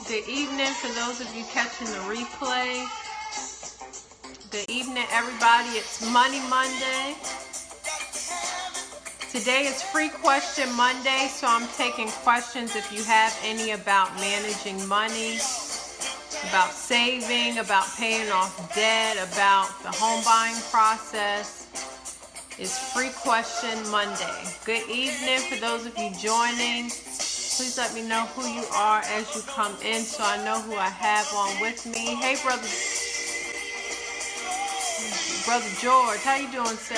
Good evening for those of you catching the replay. Good evening, everybody. It's Money Monday. Today is Free Question Monday, so I'm taking questions if you have any about managing money, about saving, about paying off debt, about the home buying process. It's Free Question Monday. Good evening for those of you joining. Please let me know who you are as you come in so I know who I have on with me. Hey, Brother George, how you doing, sir?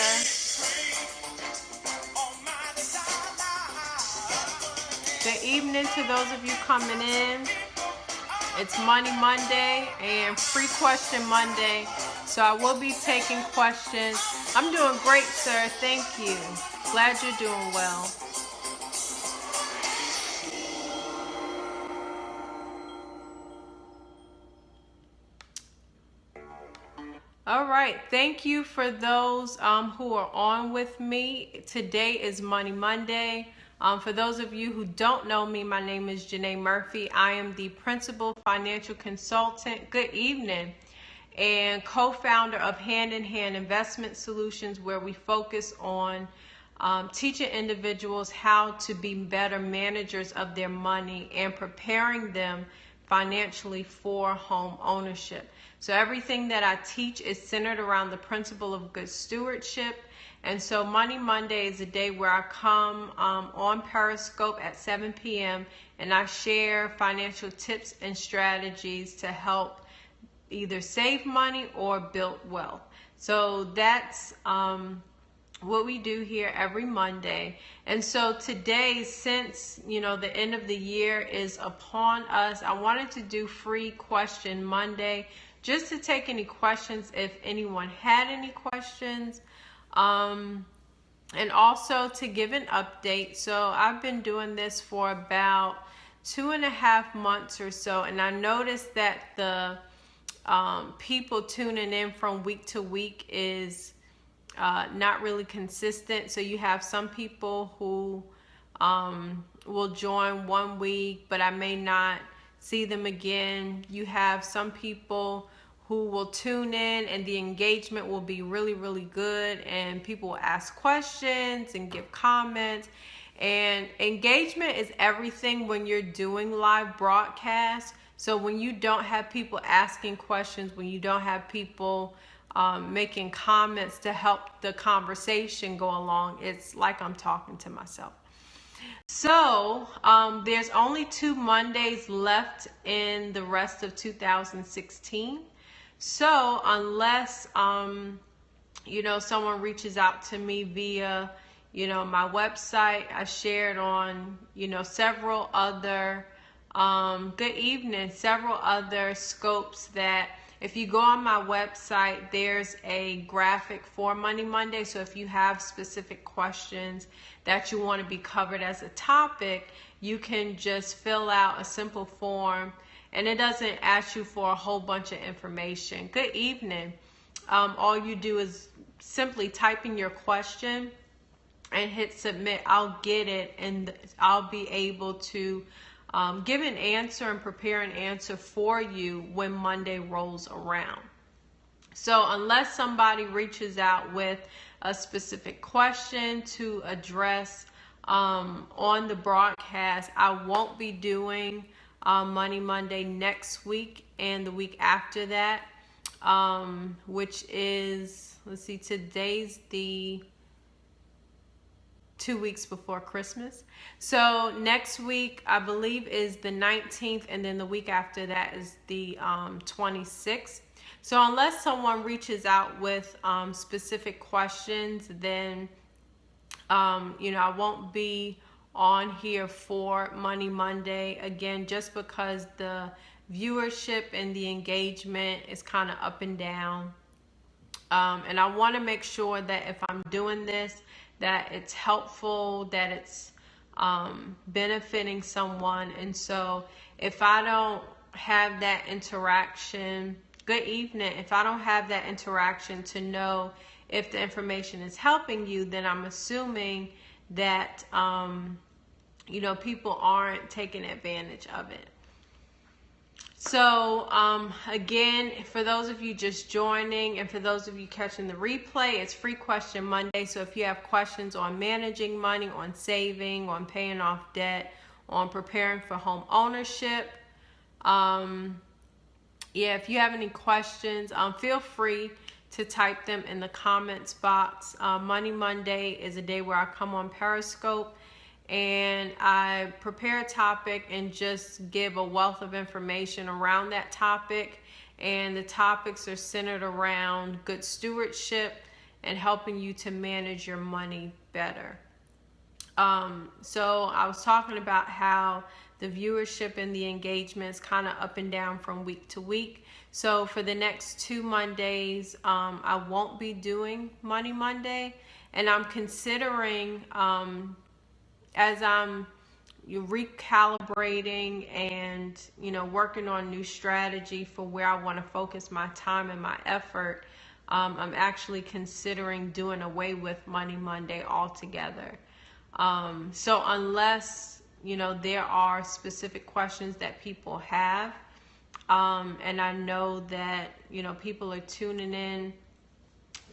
Good evening to those of you coming in. It's Money Monday and Free Question Monday, so I will be taking questions. I'm doing great, sir. Thank you. Glad you're doing well. All right, thank you for those who are on with me. Today is Money Monday. For those of you who don't know me, my name is Janae Murphy. I am the Principal Financial Consultant. Good evening. And co-founder of Hand in Hand Investment Solutions, where we focus on teaching individuals how to be better managers of their money and preparing them financially for home ownership. So everything that I teach is centered around the principle of good stewardship. And so Money Monday is a day where I come on Periscope at 7 p.m. and I share financial tips and strategies to help either save money or build wealth. So that's what we do here every Monday. And so today, since the end of the year is upon us, I wanted to do Free Question Monday, just to take any questions if anyone had any questions, and also to give an update. So I've been doing this for about 2.5 months or so, and I noticed that the people tuning in from week to week is not really consistent. So you have some people who will join 1 week, but I may not see them again. You have some people who will tune in and the engagement will be really, really good, and people will ask questions and give comments. And engagement is everything when you're doing live broadcasts. So when you don't have people asking questions, when you don't have people making comments to help the conversation go along, it's like I'm talking to myself. So there's only 2 Mondays left in the rest of 2016. So unless someone reaches out to me via my website, I shared on several other several other scopes that if you go on my website, there's a graphic for Money Monday. So if you have specific questions that you want to be covered as a topic, you can just fill out a simple form, and it doesn't ask you for a whole bunch of information. Good evening. All you do is simply type in your question and hit submit. I'll get it, and I'll be able to give an answer and prepare an answer for you when Monday rolls around. So unless somebody reaches out with a specific question to address on the broadcast, I won't be doing Money Monday next week and the week after that, which is, let's see, today's the 2 weeks before Christmas. So next week, I believe, is the 19th, and then the week after that is the 26th. So unless someone reaches out with specific questions, then I won't be on here for Money Monday again, just because the viewership and the engagement is kind of up and down. And I want to make sure that if I'm doing this, that it's helpful, that it's benefiting someone. And so if I don't have that interaction, good evening, if I don't have that interaction to know if the information is helping you, then I'm assuming that people aren't taking advantage of it. So again, for those of you just joining and for those of you catching the replay, it's Free Question Monday. So if you have questions on managing money, on saving, on paying off debt, on preparing for home ownership, if you have any questions, feel free to type them in the comments box. Money Monday is a day where I come on Periscope and I prepare a topic and just give a wealth of information around that topic. And the topics are centered around good stewardship and helping you to manage your money better. So I was talking about how the viewership and the engagement is kind of up and down from week to week. So for the next 2 Mondays, I won't be doing Money Monday, and I'm considering, as I'm recalibrating and working on new strategy for where I want to focus my time and my effort, I'm actually considering doing away with Money Monday altogether. So unless there are specific questions that people have, and I know that people are tuning in,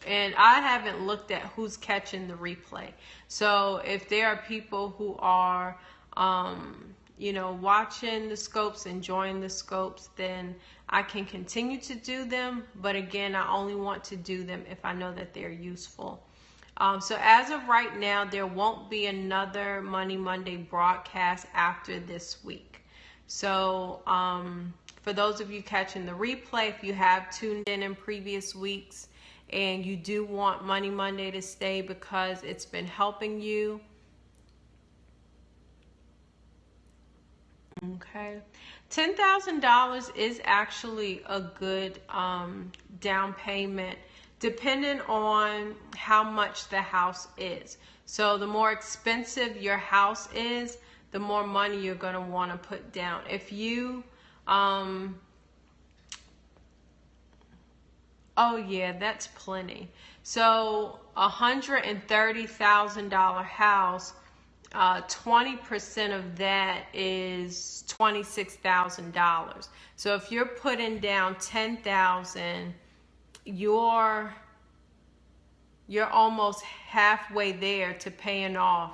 and I haven't looked at who's catching the replay. So if there are people who are watching the scopes, enjoying the scopes, then I can continue to do them. But again, I only want to do them if I know that they're useful. So as of right now, there won't be another Money Monday broadcast after this week. So for those of you catching the replay, if you have tuned in previous weeks and you do want Money Monday to stay because it's been helping you, okay, $10,000 is actually a good down payment, depending on how much the house is. So the more expensive your house is, the more money you're going to want to put down. If you, oh yeah, that's plenty. So $130,000 house, 20% of that is $26,000. So if you're putting down $10,000, you're almost halfway there to paying off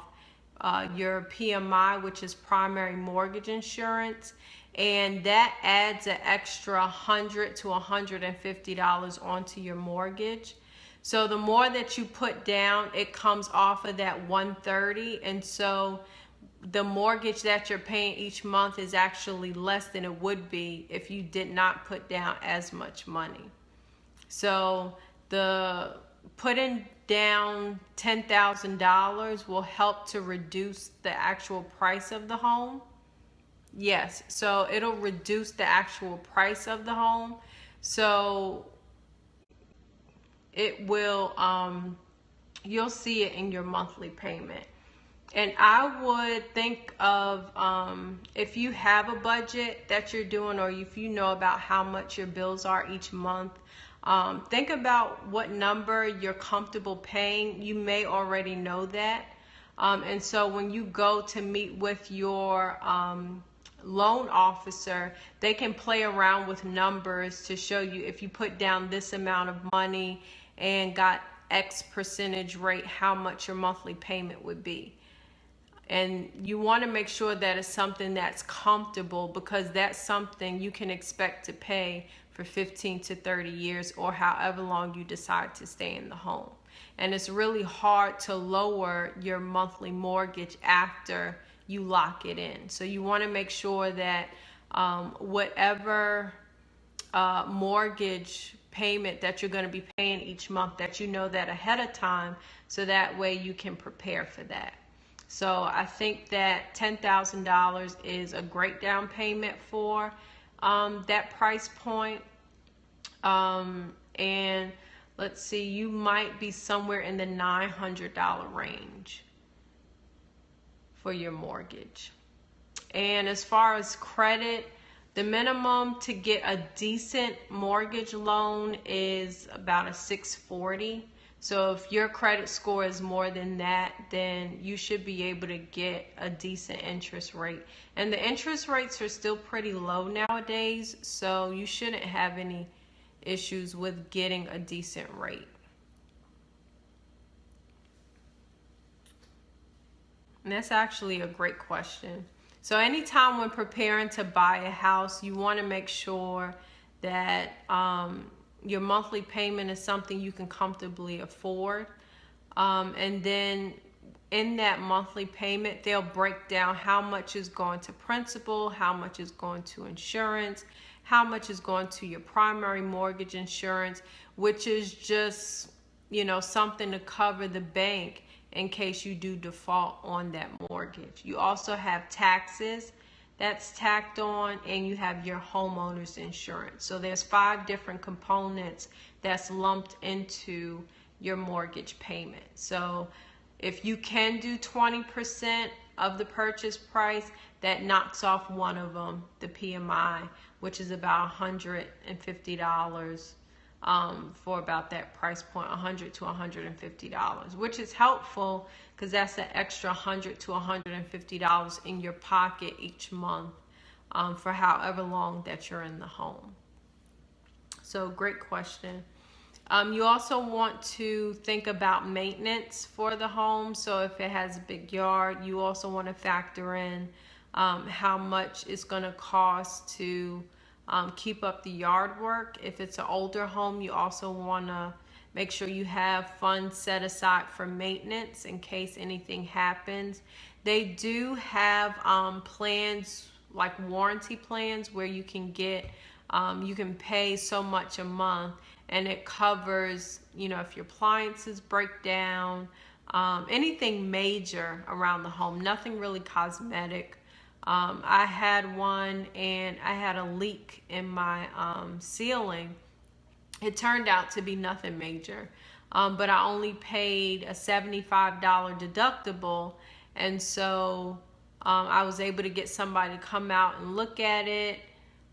your PMI, which is primary mortgage insurance, and that adds an extra $100 to $150 onto your mortgage. So the more that you put down, it comes off of that $130, and so the mortgage that you're paying each month is actually less than it would be if you did not put down as much money. So the putting down $10,000 will help to reduce the actual price of the home. Yes, so it'll reduce the actual price of the home. So it will, you'll see it in your monthly payment. And I would think of, if you have a budget that you're doing, or if you know about how much your bills are each month, think about what number you're comfortable paying. You may already know that. And so when you go to meet with your loan officer, they can play around with numbers to show you, if you put down this amount of money and got X percentage rate, how much your monthly payment would be. And you want to make sure that it's something that's comfortable, because that's something you can expect to pay for 15 to 30 years or however long you decide to stay in the home. And it's really hard to lower your monthly mortgage after you lock it in. So you want to make sure that whatever mortgage payment that you're going to be paying each month, that you know that ahead of time, so that way you can prepare for that. So I think that $10,000 is a great down payment for that price point. And let's see, you might be somewhere in the $900 range for your mortgage. And as far as credit, the minimum to get a decent mortgage loan is about a 640. So if your credit score is more than that, then you should be able to get a decent interest rate. And the interest rates are still pretty low nowadays, so you shouldn't have any issues with getting a decent rate. And that's actually a great question. So anytime when preparing to buy a house, you want to make sure that your monthly payment is something you can comfortably afford. And then in that monthly payment, they'll break down how much is going to principal, how much is going to insurance, how much is going to your primary mortgage insurance, which is just, something to cover the bank in case you do default on that mortgage. You also have taxes that's tacked on, and you have your homeowner's insurance. So there's 5 different components that's lumped into your mortgage payment. So if you can do 20% of the purchase price, that knocks off one of them, the PMI, which is about $150 for about that price point, $100 to $150, which is helpful because that's an extra $100 to $150 in your pocket each month for however long that you're in the home. So great question. You also want to think about maintenance for the home. So if it has a big yard, you also want to factor in how much it's going to cost to keep up the yard work. If it's an older home, you also want to make sure you have funds set aside for maintenance in case anything happens. They do have plans like warranty plans where you can get, you can pay so much a month, and it covers, if your appliances break down, anything major around the home, nothing really cosmetic. I had one and I had a leak in my ceiling. It turned out to be nothing major, but I only paid a $75 deductible, and so I was able to get somebody to come out and look at it,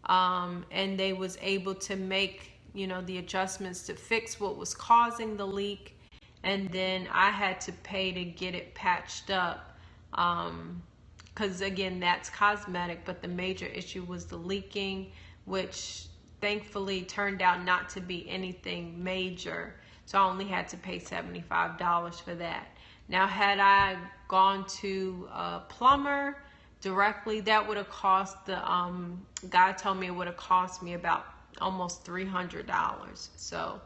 and they was able to make the adjustments to fix what was causing the leak, and then I had to pay to get it patched up, because again, that's cosmetic, but the major issue was the leaking, which thankfully turned out not to be anything major, so I only had to pay $75 for that. Now, had I gone to a plumber directly, that would have cost, the guy told me it would have cost me about almost $300. So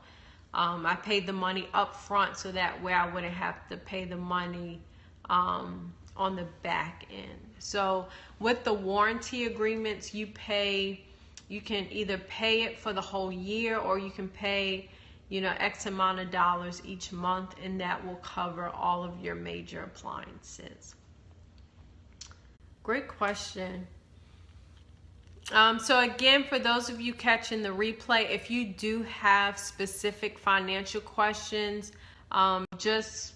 I paid the money up front, so that way I wouldn't have to pay the money on the back end. So with the warranty agreements, you can either pay it for the whole year, or you can pay X amount of dollars each month, and that will cover all of your major appliances. Great question. So again, for those of you catching the replay, if you do have specific financial questions, just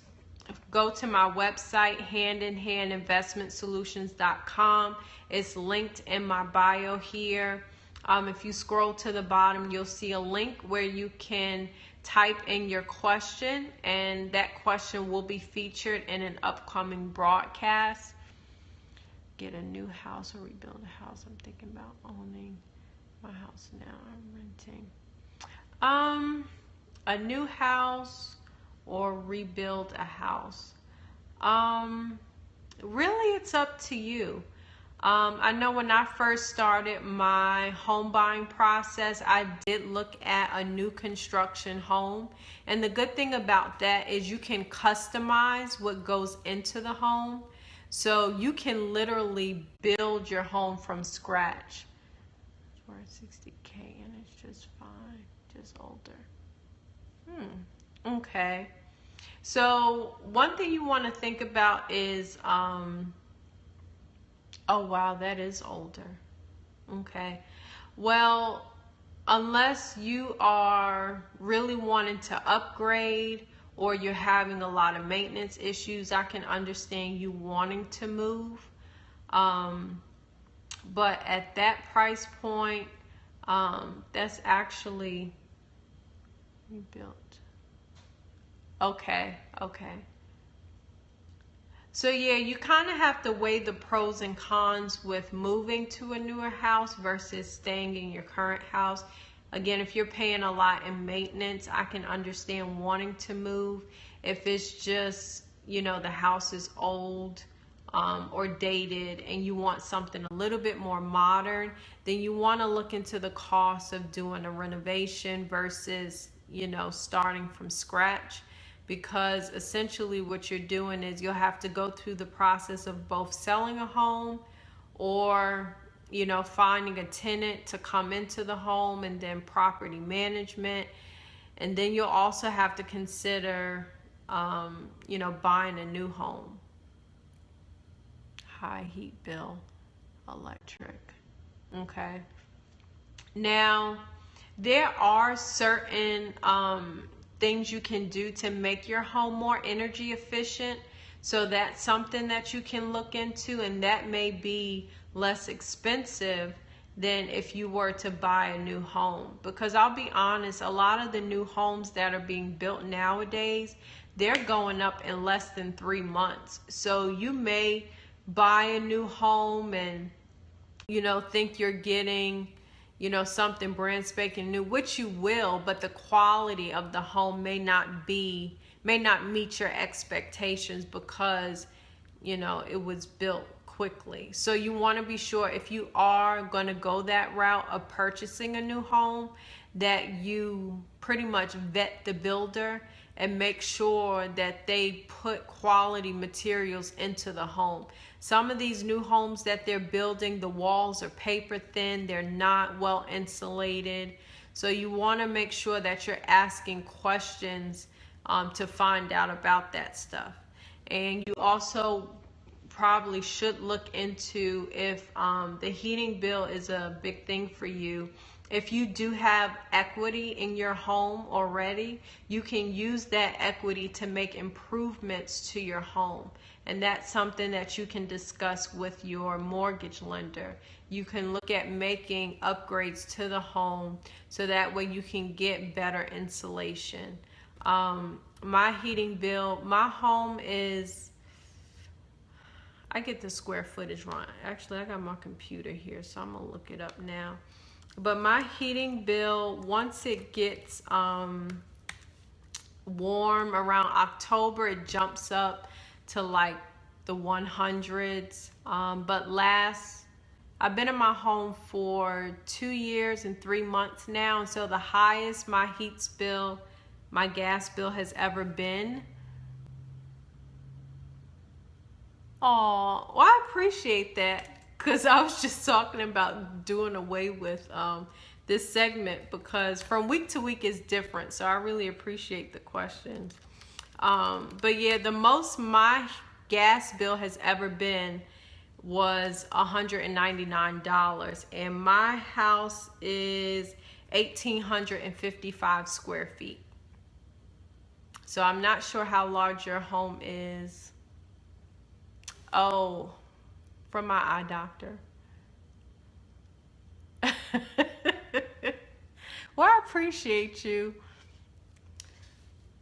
go to my website, handinhandinvestmentsolutions.com. It's linked in my bio here. If you scroll to the bottom, you'll see a link where you can type in your question, and that question will be featured in an upcoming broadcast. Get a new house or rebuild a house. I'm thinking about owning my house now. I'm renting. A new house or rebuild a house. Really, it's up to you. I know when I first started my home buying process, I did look at a new construction home. And the good thing about that is you can customize what goes into the home. So you can literally build your home from scratch. It's worth $60K and it's just fine, just older. Okay. So one thing you want to think about is, oh wow, that is older. Okay. Well, unless you are really wanting to upgrade or you're having a lot of maintenance issues, I can understand you wanting to move. But at that price point, that's actually rebuilt. Okay, okay. So yeah, you kind of have to weigh the pros and cons with moving to a newer house versus staying in your current house. Again, if you're paying a lot in maintenance, I can understand wanting to move. If it's just, you know, the house is old or dated and you want something a little bit more modern, then you want to look into the cost of doing a renovation versus, you know, starting from scratch. Because essentially what you're doing is you'll have to go through the process of both selling a home or, you know, finding a tenant to come into the home, and then property management. And then you'll also have to consider, you know, buying a new home. High heat bill, electric. Okay. Now, there are certain things you can do to make your home more energy efficient. So that's something that you can look into, and that may be less expensive than if you were to buy a new home. Because I'll be honest, a lot of the new homes that are being built nowadays, they're going up in less than 3 months. So you may buy a new home and, you know, think you're getting, you know, something brand spanking new, which you will, but the quality of the home may not meet your expectations because, you know, it was built quickly. So you want to be sure, if you are going to go that route of purchasing a new home, that you pretty much vet the builder and make sure that they put quality materials into the home. Some of these new homes that they're building, the walls are paper thin, they're not well insulated. So you want to make sure that you're asking questions to find out about that stuff. And you also probably should look into if the heating bill is a big thing for you. If you do have equity in your home already, you can use that equity to make improvements to your home. And that's something that you can discuss with your mortgage lender. You can look at making upgrades to the home so that way you can get better insulation. My heating bill, my home is, I get the square footage wrong. Actually, I got my computer here, so I'm gonna look it up now. But my heating bill, once it gets warm around October, it jumps up to like the 100s. But I've been in my home for 2 years and 3 months now, and so the highest my gas bill has ever been. Oh, well, I appreciate that, because I was just talking about doing away with this segment, because from week to week is different. So I really appreciate the questions. But yeah, the most my gas bill has ever been was $199, and my house is 1,855 square feet. So I'm not sure how large your home is. Oh, from my eye doctor. Well, I appreciate you.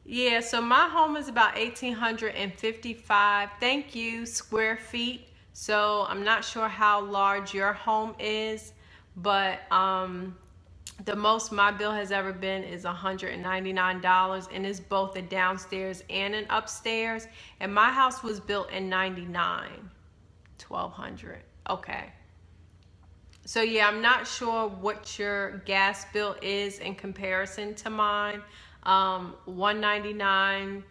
Yeah, so my home is about 1,855, thank you, square feet. So I'm not sure how large your home is, but the most my bill has ever been is $199, and it's both a downstairs and an upstairs. And my house was built in 99, 1,200. Okay. So yeah, I'm not sure what your gas bill is in comparison to mine. $199.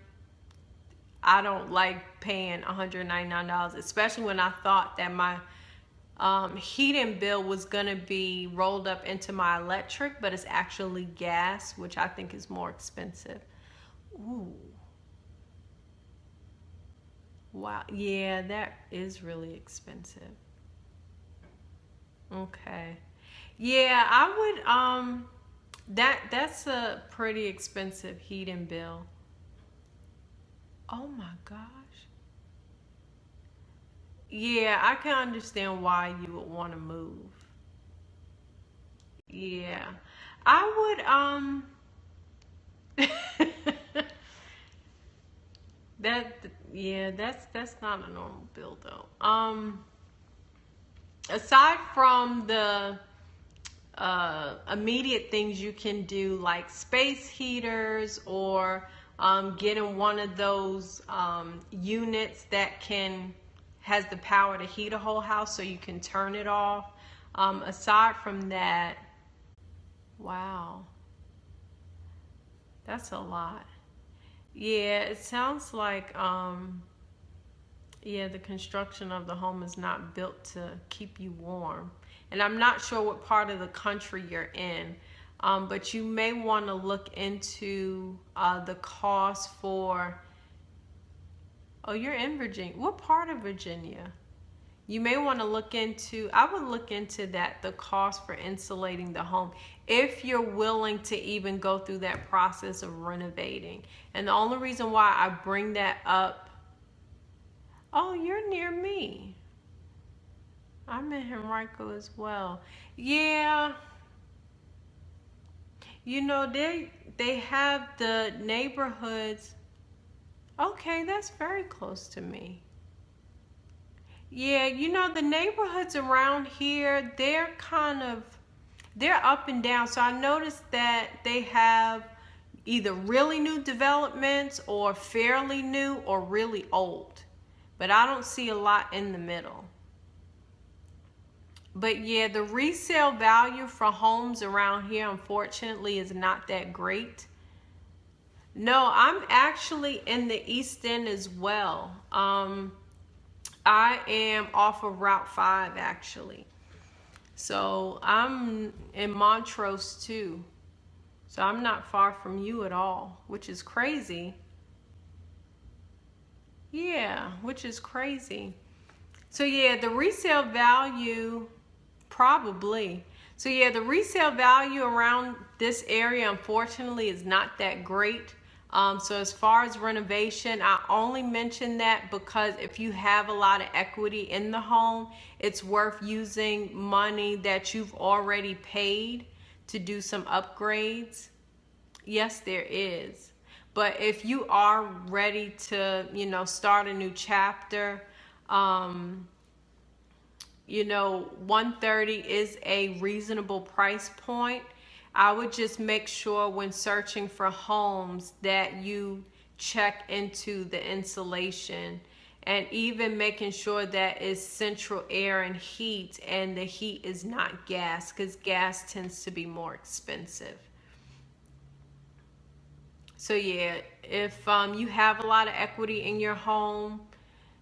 I don't like paying $199, especially when I thought that my heating bill was gonna be rolled up into my electric, but it's actually gas, which I think is more expensive. Ooh. Wow, yeah, that is really expensive. Okay. Yeah, I would that's a pretty expensive heating bill. Oh my gosh. Yeah, I can understand why you would want to move. Yeah. I would Yeah, that's not a normal bill though. Aside from the immediate things you can do, like space heaters, or getting one of those units that has the power to heat a whole house so you can turn it off. Aside from that, wow, that's a lot. Yeah, it sounds like yeah, the construction of the home is not built to keep you warm. And I'm not sure what part of the country you're in, but you may want to look into the cost for, oh, you're in Virginia. What part of Virginia? You may want to look into, I would look into that, the cost for insulating the home, if you're willing to even go through that process of renovating. And the only reason why I bring that up, oh, you're near me. I'm in Henrico as well. Yeah. You know, they have the neighborhoods. Okay, that's very close to me. Yeah, you know, the neighborhoods around here, they're up and down. So I noticed that they have either really new developments or fairly new or really old. But I don't see a lot in the middle. But yeah, the resale value for homes around here, unfortunately, is not that great. No, I'm actually in the East End as well. I am off of Route 5, actually. So I'm in Montrose too. So I'm not far from you at all, which is crazy. Yeah, which is crazy. So yeah, the resale value, probably. So yeah, the resale value around this area, unfortunately, is not that great. So as far as renovation, I only mention that because if you have a lot of equity in the home, it's worth using money that you've already paid to do some upgrades. Yes, there is. But if you are ready to, you know, start a new chapter, you know, 130 is a reasonable price point. I would just make sure when searching for homes that you check into the insulation, and even making sure that it's central air and heat, and the heat is not gas, because gas tends to be more expensive. So yeah, if you have a lot of equity in your home,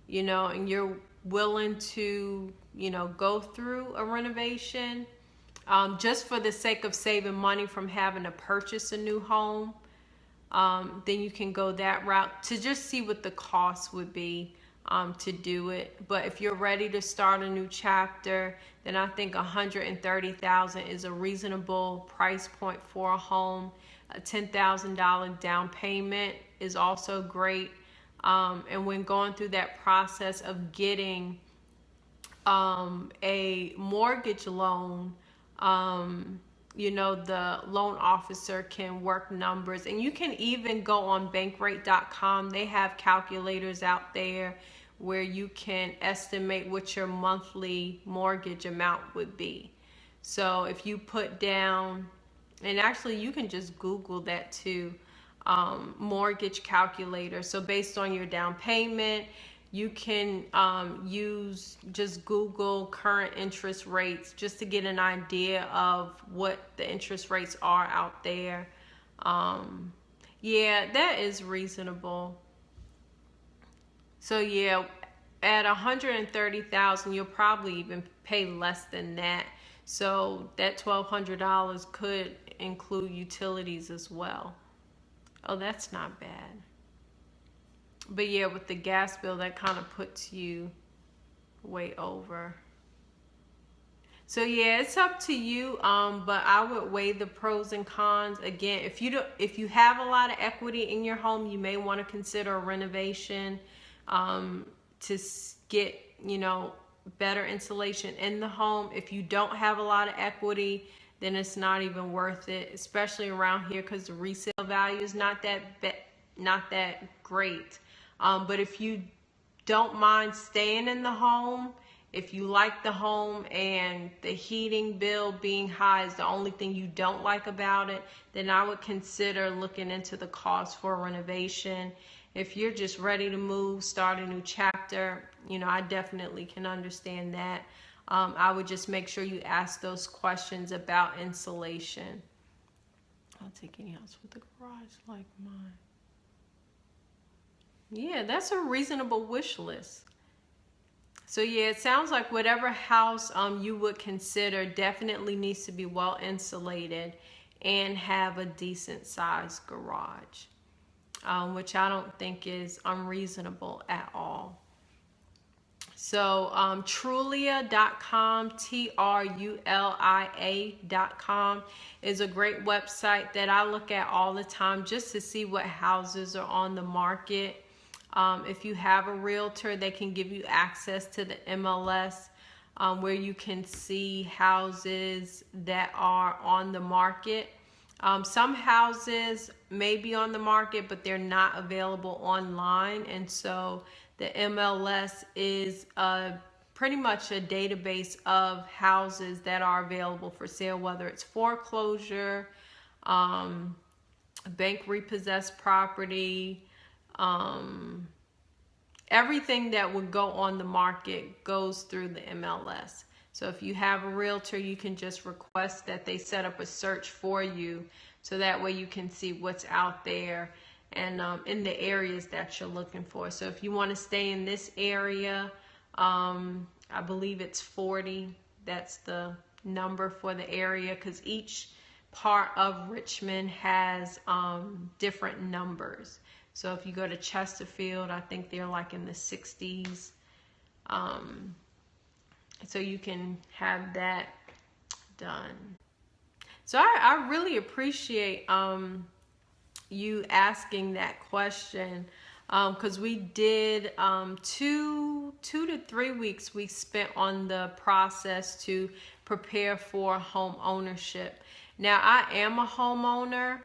you know, and you're willing to, you know, go through a renovation, just for the sake of saving money from having to purchase a new home, then you can go that route to just see what the cost would be to do it. But if you're ready to start a new chapter, then I think $130,000 is a reasonable price point for a home. A $10,000 down payment is also great. And when going through that process of getting a mortgage loan, you know, the loan officer can work numbers, and you can even go on bankrate.com. They have calculators out there where you can estimate what your monthly mortgage amount would be. So if you put down, and actually you can just Google that too, mortgage calculator. So based on your down payment, you can just Google current interest rates just to get an idea of what the interest rates are out there. Yeah, that is reasonable. So yeah, at $130,000, you'll probably even pay less than that. So that $1,200 could include utilities as well. Oh, that's not bad. But yeah, with the gas bill, that kind of puts you way over. So yeah, it's up to you. But I would weigh the pros and cons. Again, if you have a lot of equity in your home, you may want to consider a renovation to get, you know, better insulation in the home. If you don't have a lot of equity, then it's not even worth it, especially around here, because the resale value is not that great. But if you don't mind staying in the home, if you like the home and the heating bill being high is the only thing you don't like about it, then I would consider looking into the cost for renovation. If you're just ready to move, start a new chapter, you know, I definitely can understand that. I would just make sure you ask those questions about insulation. I'll take any house with a garage like mine. Yeah, that's a reasonable wish list. So yeah, it sounds like whatever house you would consider definitely needs to be well insulated and have a decent sized garage, which I don't think is unreasonable at all. So Trulia.com, Trulia.com is a great website that I look at all the time just to see what houses are on the market. If you have a realtor, they can give you access to the MLS where you can see houses that are on the market. Some houses may be on the market, but they're not available online. And so the MLS is pretty much a database of houses that are available for sale, whether it's foreclosure, bank repossessed property, everything that would go on the market goes through the MLS. So if you have a realtor, you can just request that they set up a search for you, so that way you can see what's out there and in the areas that you're looking for. So if you want to stay in this area, I believe it's 40. That's the number for the area, because each part of Richmond has different numbers. So if you go to Chesterfield, I think they're like in the 60s. So you can have that done. So I really appreciate you asking that question, because we did 2 to 3 weeks we spent on the process to prepare for home ownership. Now, I am a homeowner.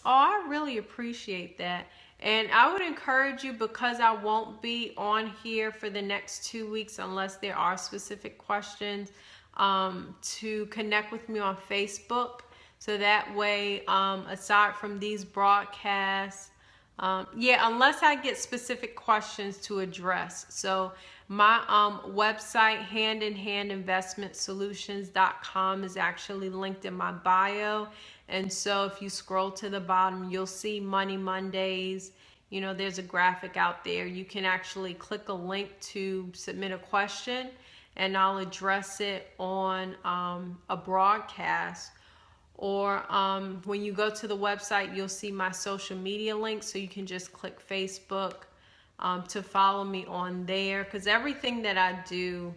Oh, I really appreciate that. And I would encourage you, because I won't be on here for the next 2 weeks unless there are specific questions, to connect with me on Facebook. So that way, aside from these broadcasts, unless I get specific questions to address. So my website, handinhandinvestmentsolutions.com, is actually linked in my bio. And so if you scroll to the bottom, you'll see Money Mondays. You know, there's a graphic out there. You can actually click a link to submit a question, and I'll address it on a broadcast. Or when you go to the website, you'll see my social media links, so you can just click Facebook to follow me on there, because everything that I do,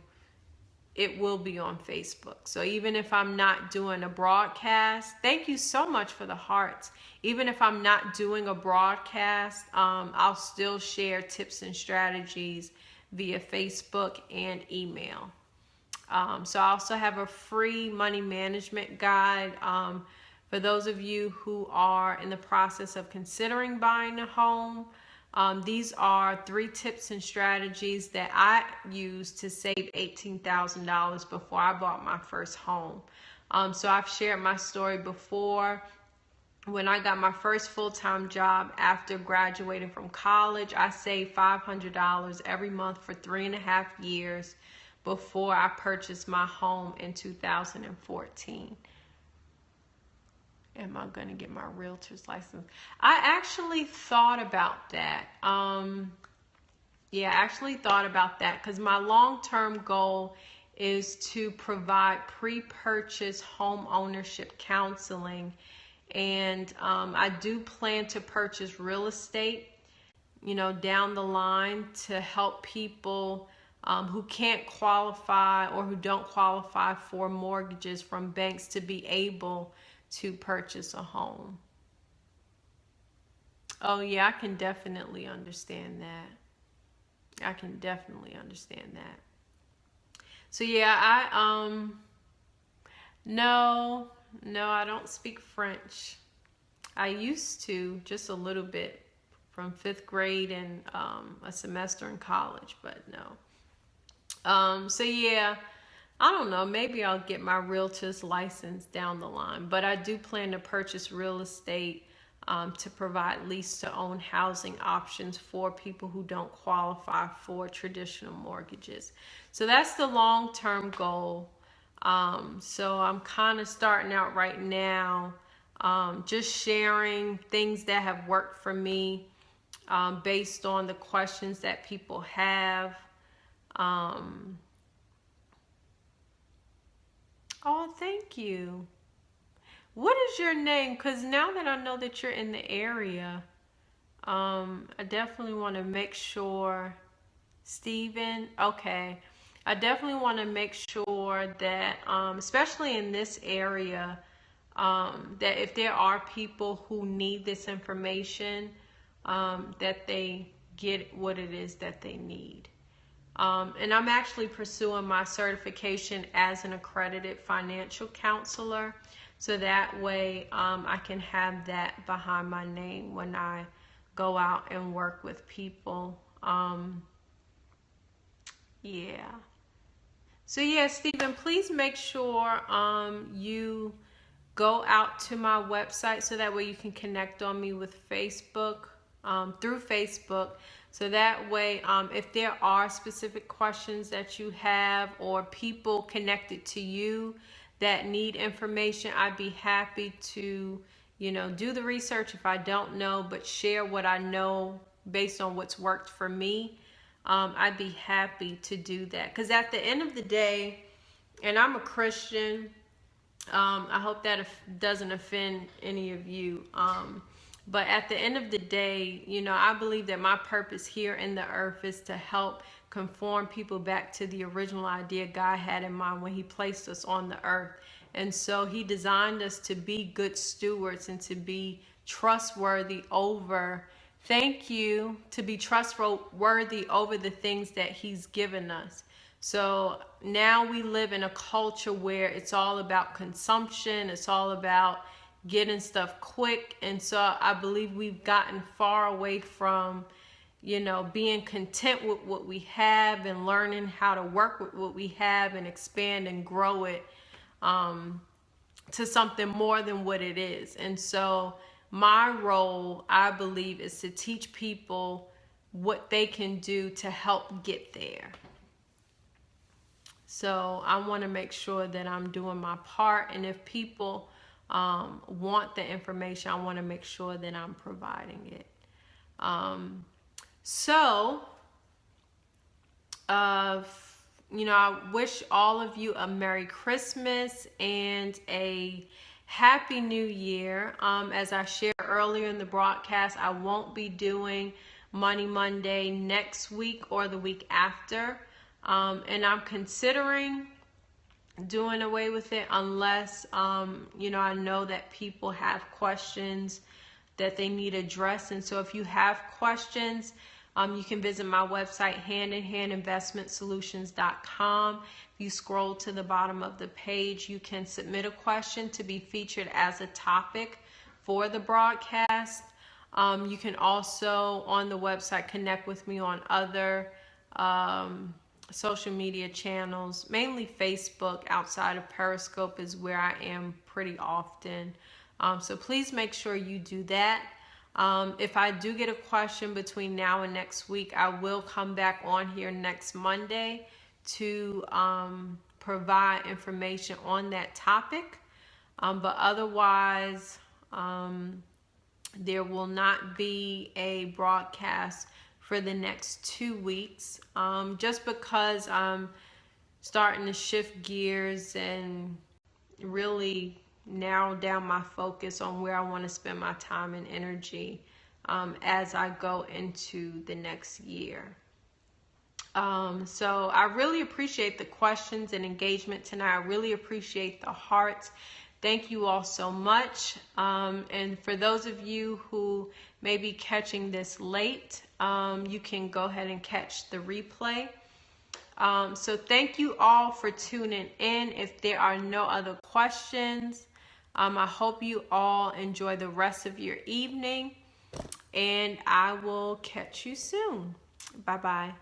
it will be on Facebook. So even if I'm not doing a broadcast, thank you so much for the hearts. Even if I'm not doing a broadcast, I'll still share tips and strategies via Facebook and email. So I also have a free money management guide for those of you who are in the process of considering buying a home. These are 3 tips and strategies that I used to save $18,000 before I bought my first home. So I've shared my story before. When I got my first full-time job after graduating from college, I saved $500 every month for 3.5 years before I purchased my home in 2014. Am I going to get my realtor's license? I actually thought about that. I actually thought about that, because my long-term goal is to provide pre-purchase home ownership counseling. And I do plan to purchase real estate, you know, down the line, to help people who can't qualify or who don't qualify for mortgages from banks to be able to purchase a home. Oh yeah, I can definitely understand that. I can definitely understand that. So yeah, no, I don't speak French. I used to, just a little bit from 5th grade and a semester in college, but no. So yeah, I don't know, maybe I'll get my realtor's license down the line, but I do plan to purchase real estate to provide lease to own housing options for people who don't qualify for traditional mortgages. So that's the long-term goal. So I'm kind of starting out right now, just sharing things that have worked for me based on the questions that people have. Oh, thank you. What is your name? Because now that I know that you're in the area, I definitely want to make sure. Stephen, okay. I definitely want to make sure that, especially in this area, that if there are people who need this information, that they get what it is that they need. And I'm actually pursuing my certification as an accredited financial counselor. So that way I can have that behind my name when I go out and work with people. Yeah. So yeah, Stephen, please make sure you go out to my website so that way you can connect on me with Facebook, through Facebook. So that way, if there are specific questions that you have or people connected to you that need information, I'd be happy to, do the research if I don't know, but share what I know based on what's worked for me. I'd be happy to do that. Because at the end of the day, and I'm a Christian, I hope that doesn't offend any of you. But at the end of the day, I believe that my purpose here in the earth is to help conform people back to the original idea God had in mind when he placed us on the earth. And so he designed us to be good stewards and to be trustworthy over, to be trustworthy over the things that he's given us. So now we live in a culture where it's all about consumption. It's all about getting stuff quick. And so I believe we've gotten far away from, being content with what we have and learning how to work with what we have and expand and grow it to something more than what it is. And so my role, I believe, is to teach people what they can do to help get there. So I want to make sure that I'm doing my part. And if people want the information, I want to make sure that I'm providing it. I wish all of you a Merry Christmas and a Happy New Year. As I shared earlier in the broadcast, I won't be doing Money Monday next week or the week after. And I'm considering doing away with it unless, I know that people have questions that they need addressed. And so if you have questions, you can visit my website, handinhandinvestmentsolutions.com. If you scroll to the bottom of the page, you can submit a question to be featured as a topic for the broadcast. You can also, on the website, connect with me on other social media channels, mainly Facebook. Outside of Periscope is where I am pretty often. So please make sure you do that. If I do get a question between now and next week, I will come back on here next Monday to provide information on that topic. But otherwise, there will not be a broadcast for the next 2 weeks, just because I'm starting to shift gears and really narrow down my focus on where I want to spend my time and energy as I go into the next year. So I really appreciate the questions and engagement tonight. I really appreciate the hearts. Thank you all so much. And for those of you who may be catching this late, you can go ahead and catch the replay. So thank you all for tuning in. If there are no other questions, I hope you all enjoy the rest of your evening. and I will catch you soon. Bye-bye.